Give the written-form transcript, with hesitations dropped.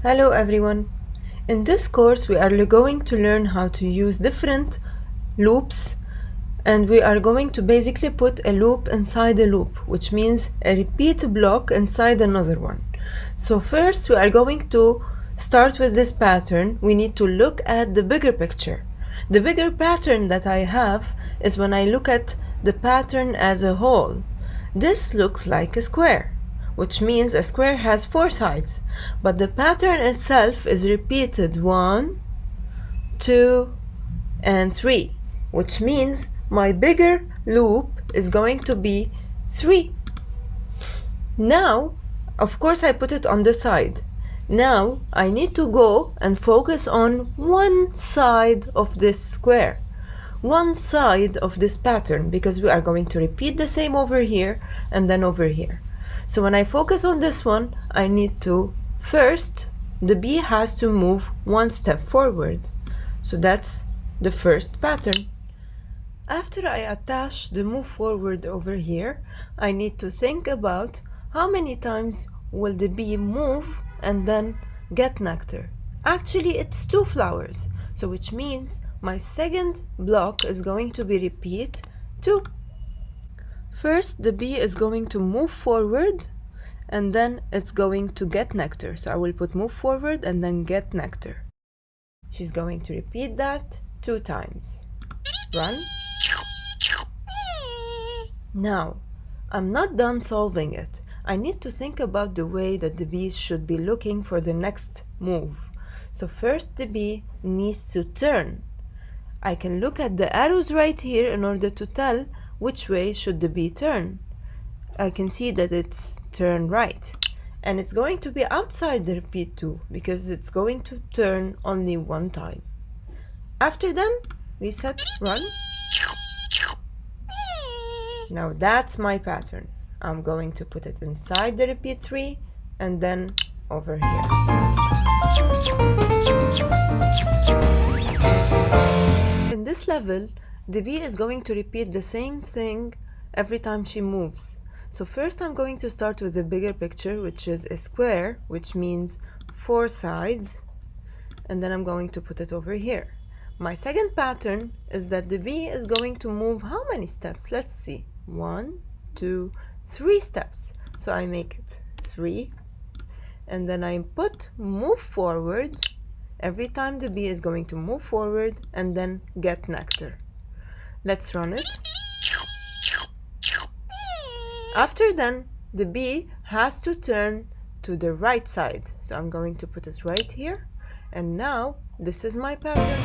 Hello everyone. In this course we are going to learn how to use different loops, and we are going to basically put a loop inside a loop, which means a repeat block inside another one. So first we are going to start with this pattern. We need to look at the bigger picture. The bigger pattern that I have is when I look at the pattern as a whole. This looks like a square, which means a square has 4 sides, but the pattern itself is repeated 1, 2, and 3, which means my bigger loop is going to be 3. Now, of course, I put it on the side. Now, I need to go and focus on one side of this square, one side of this pattern, because we are going to repeat the same over here and then over here. So when I focus on this one, I need to first, the B has to move one step forward. So that's the first pattern. After I attach the move forward over here, I need to think about how many times will the bee move and then get nectar. Actually, it's 2 flowers, so which means my second block is going to be repeat 2. First, the bee is going to move forward and then it's going to get nectar. So I will put move forward and then get nectar. She's going to repeat that 2 times. Run. Now, I'm not done solving it. I need to think about the way that the bees should be looking for the next move. So first the bee needs to turn. I can look at the arrows right here in order to tell which way should the bee turn. I can see that it's turn right, and it's going to be outside the repeat 2 because it's going to turn only 1 time. After then, reset, run. Now that's my pattern. I'm going to put it inside the repeat 3 and then over here. In this level, the bee is going to repeat the same thing every time she moves. So first I'm going to start with the bigger picture, which is a square, which means 4 sides, and then I'm going to put it over here. My second pattern is that the bee is going to move how many steps? Let's see. 1, 2, 3 steps. So I make it 3, and then I put move forward. Every time the bee is going to move forward and then get nectar. Let's run it. After then, the bee has to turn to the right side. So I'm going to put it right here. And now, this is my pattern.